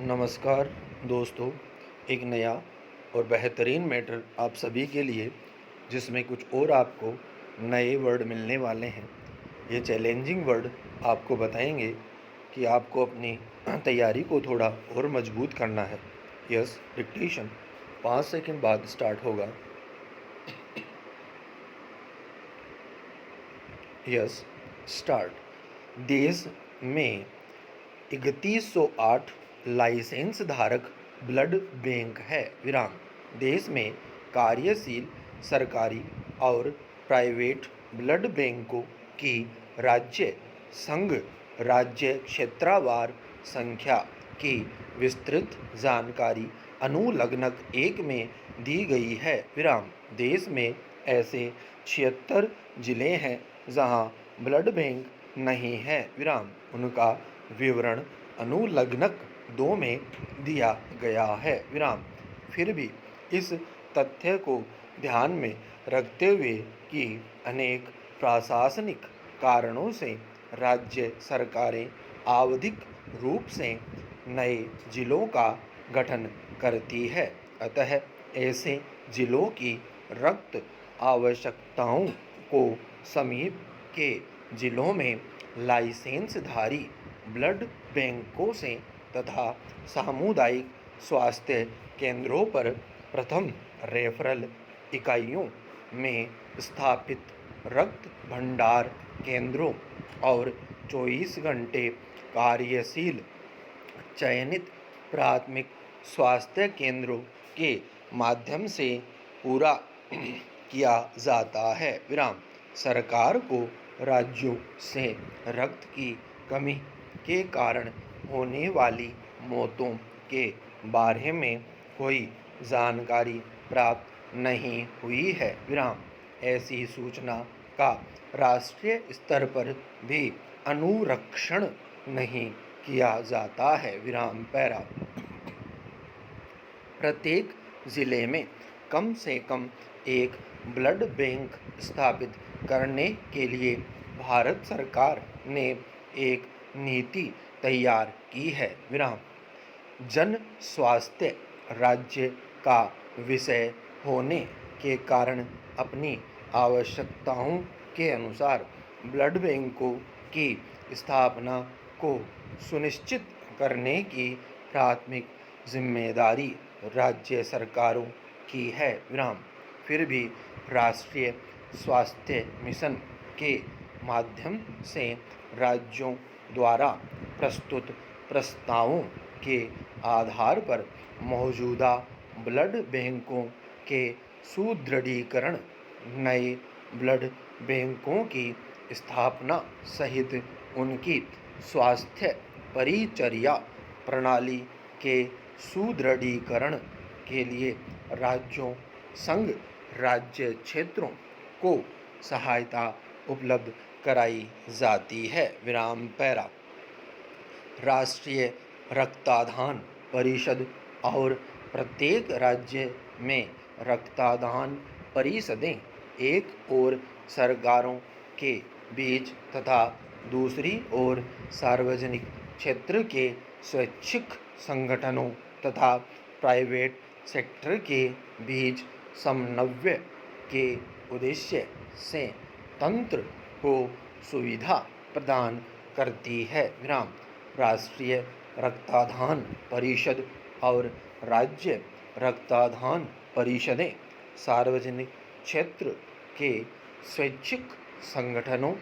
नमस्कार दोस्तों, एक नया और बेहतरीन मैटर आप सभी के लिए, जिसमें कुछ और आपको नए वर्ड मिलने वाले हैं। ये चैलेंजिंग वर्ड आपको बताएंगे कि आपको अपनी तैयारी को थोड़ा और मजबूत करना है। यस, डिक्टेशन 5 सेकंड बाद स्टार्ट होगा। Yes, start. देश में 3108 लाइसेंस धारक ब्लड बैंक है। विराम। देश में कार्यशील सरकारी और प्राइवेट ब्लड बैंकों की राज्य, संघ, राज्य क्षेत्रवार संख्या की विस्तृत जानकारी अनुलग्नक 1 में दी गई है। विराम। देश में ऐसे 76 जिले हैं जहां ब्लड बैंक नहीं है। विराम। उनका विवरण अनुलग्नक 2 में दिया गया है। विराम। फिर भी इस तथ्य को ध्यान में रखते हुए कि अनेक प्रशासनिक कारणों से राज्य सरकारें आवधिक रूप से नए जिलों का गठन करती है, अतः ऐसे जिलों की रक्त आवश्यकताओं को समीप के जिलों में लाइसेंसधारी ब्लड बैंकों से तथा सामुदायिक स्वास्थ्य केंद्रों पर प्रथम रेफरल इकाइयों में स्थापित रक्त भंडार केंद्रों और 24 घंटे कार्यशील चयनित प्राथमिक स्वास्थ्य केंद्रों के माध्यम से पूरा किया जाता है। विराम। सरकार को राज्यों से रक्त की कमी के कारण होने वाली मौतों के बारे में कोई जानकारी प्राप्त नहीं हुई है। विराम। ऐसी सूचना का राष्ट्रीय स्तर पर भी अनुरक्षण नहीं किया जाता है। विराम पैरा। प्रत्येक जिले में कम से कम एक ब्लड बैंक स्थापित करने के लिए भारत सरकार ने एक नीति तैयार की है। विराम। जन स्वास्थ्य राज्य का विषय होने के कारण अपनी आवश्यकताओं के अनुसार ब्लड बैंकों की स्थापना को सुनिश्चित करने की प्राथमिक जिम्मेदारी राज्य सरकारों की है। विराम। फिर भी राष्ट्रीय स्वास्थ्य मिशन के माध्यम से राज्यों द्वारा प्रस्तुत प्रस्तावों के आधार पर मौजूदा ब्लड बैंकों के सुदृढ़ीकरण, नए ब्लड बैंकों की स्थापना सहित उनकी स्वास्थ्य परिचर्या प्रणाली के सुदृढ़ीकरण के लिए राज्यों, संघ, राज्य क्षेत्रों को सहायता उपलब्ध कराई जाती है। विराम पैरा। राष्ट्रीय रक्तदान परिषद और प्रत्येक राज्य में रक्तदान परिषदें एक ओर सरकारों के बीच तथा दूसरी ओर सार्वजनिक क्षेत्र के स्वैच्छिक संगठनों तथा प्राइवेट सेक्टर के बीच समन्वय के उद्देश्य से तंत्र को सुविधा प्रदान करती है। विराम। राष्ट्रीय रक्तदान परिषद और राज्य रक्तदान परिषदें सार्वजनिक क्षेत्र के स्वैच्छिक संगठनों,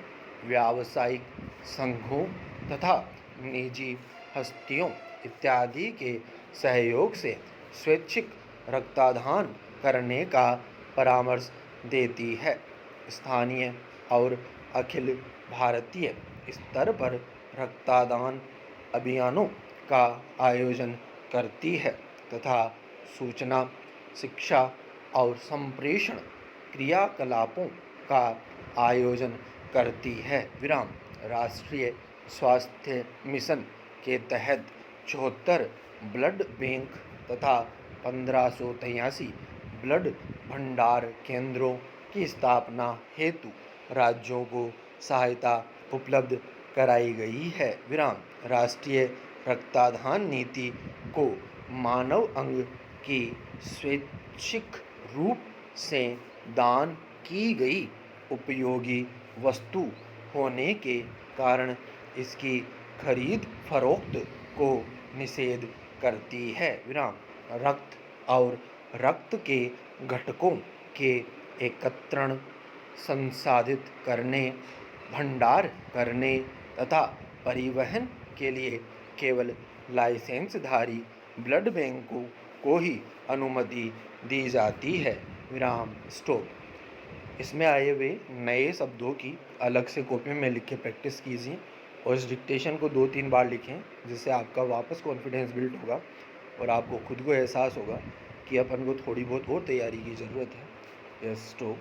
व्यावसायिक संघों तथा निजी हस्तियों इत्यादि के सहयोग से स्वैच्छिक रक्तदान करने का परामर्श देती है। स्थानीय और अखिल भारतीय स्तर पर रक्तदान अभियानों का आयोजन करती है तथा सूचना, शिक्षा और संप्रेषण क्रियाकलापों का आयोजन करती है। विराम। राष्ट्रीय स्वास्थ्य मिशन के तहत 74 ब्लड बैंक तथा 1583 ब्लड भंडार केंद्रों की स्थापना हेतु राज्यों को सहायता उपलब्ध कराई गई है। विराम। राष्ट्रीय रक्तदान नीति को मानव अंग की स्वैच्छिक रूप से दान की गई उपयोगी वस्तु होने के कारण इसकी खरीद फरोख्त को निषेध करती है। विराम। रक्त और रक्त के घटकों के एकत्रण, संसाधित करने, भंडार करने तथा परिवहन के लिए केवल लाइसेंसधारी ब्लड बैंकों को ही अनुमति दी जाती है। विराम स्टॉप। इसमें आए हुए नए शब्दों की अलग से कॉपी में लिख के प्रैक्टिस कीजिए और इस डिक्टेशन को 2-3 बार लिखें, जिससे आपका वापस कॉन्फिडेंस बिल्ड होगा और आपको खुद को एहसास होगा कि अपन को थोड़ी बहुत और तैयारी की ज़रूरत है। Yes stop.